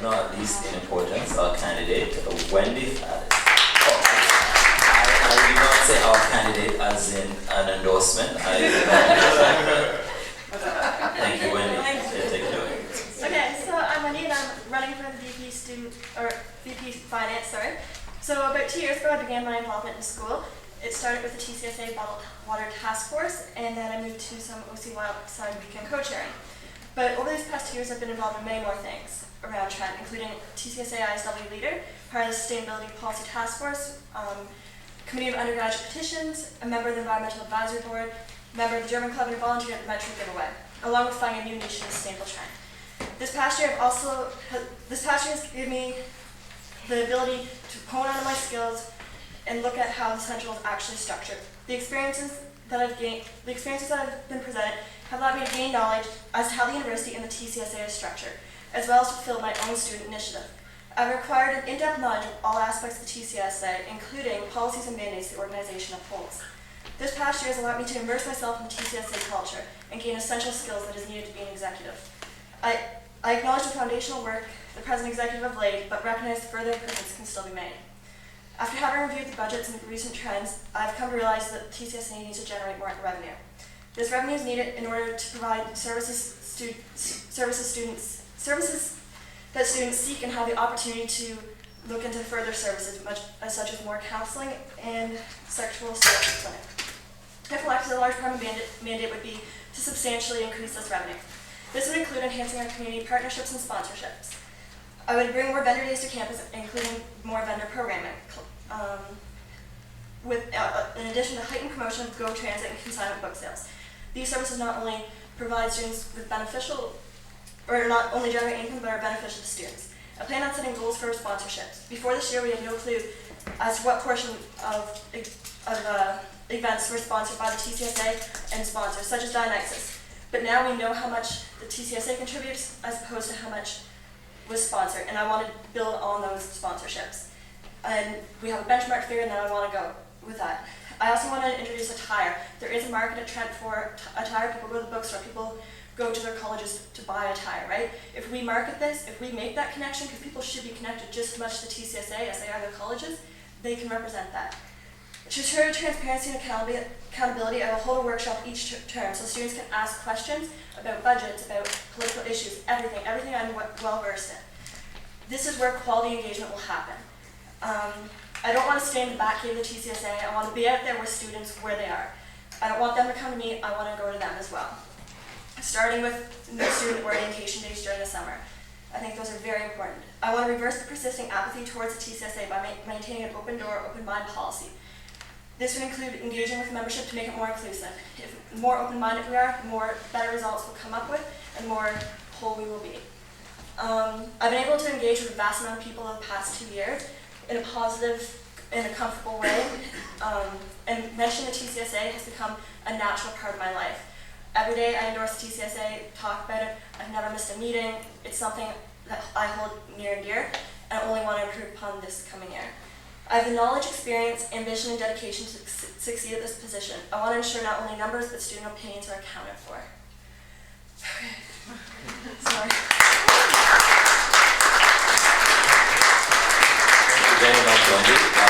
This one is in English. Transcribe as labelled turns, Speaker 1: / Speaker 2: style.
Speaker 1: but not least in importance, our candidate, Wendy Fallis. I did not say our candidate as in an endorsement. Thank you, Wendy. Take it away.
Speaker 2: Okay, so I'm Wendy and I'm running for the VP Finance, sorry. So about 2 years ago I began my involvement in school. It started with the TCSA Bottled Water Task Force, and then I moved to some OC Wildside weekend co-chairing. But over these past 2 years I've been involved in many more things around Trent, including TCSA ISW leader, part of the Sustainability Policy Task Force, Committee of Undergraduate Petitions, a member of the Environmental Advisory Board, member of the German Club, and volunteer at the Metro Giveaway, along with finding a new niche in the sustainable trend. This past year has given me the ability to hone on my skills and look at how the Central is actually structured. The experiences that I've been presented have allowed me to gain knowledge as to how the university and the TCSA is structured, as well as to fulfill my own student initiative. I've acquired an in-depth knowledge of all aspects of the TCSA, including policies and mandates the organization upholds. This past year has allowed me to immerse myself in the TCSA culture and gain essential skills that is needed to be an executive. I acknowledge the foundational work the present executive have laid, but recognize further improvements can still be made. After having reviewed the budgets and recent trends, I've come to realize that TCSA needs to generate more revenue. This revenue is needed in order to provide services that students seek and have the opportunity to look into further services, such as more counseling and sexual assault clinic. If elected, a large part of the mandate would be to substantially increase this revenue. This would include enhancing our community partnerships and sponsorships. I would bring more vendor days to campus, including more vendor programming, in addition to heightened promotion of Go Transit and consignment book sales. These services not only provide students with not only generate income, but are beneficial to students. I plan on setting goals for sponsorships. Before this year, we had no clue as to what portion of events were sponsored by the TCSA and sponsors, such as Dionysus. But now we know how much the TCSA contributes as opposed to how much was sponsored, and I want to build on those sponsorships. And we have a benchmark figure, and now I want to go with that. I also want to introduce attire. There is a market at Trent for attire. People go to the bookstore, people go to their colleges to buy attire, right? If we market this, if we make that connection, because people should be connected just as much to TCSA as they are their colleges, they can represent that. To ensure transparency and accountability, I will hold a workshop each term so students can ask questions about budgets, about political issues, everything I'm well versed in. This is where quality engagement will happen. I don't want to stay in the back cave of the TCSA. I want to be out there with students where they are. I don't want them to come to me, I want to go to them as well. Starting with new student orientation days during the summer. I think those are very important. I want to reverse the persisting apathy towards the TCSA by maintaining an open door, open mind policy. This would include engaging with membership to make it more inclusive. If more open-minded we are, better results we'll come up with, and more whole we will be. I've been able to engage with a vast amount of people over the past 2 years in a positive, in a comfortable way, and mentioning the TCSA has become a natural part of my life. Every day I endorse the TCSA, talk about it. I've never missed a meeting. It's something that I hold near and dear, and I only want to improve upon this coming year. I have the knowledge, experience, ambition, and dedication to succeed at this position. I want to ensure not only numbers, but student opinions are accounted for. Sorry.
Speaker 1: Thank you very much, Wendy.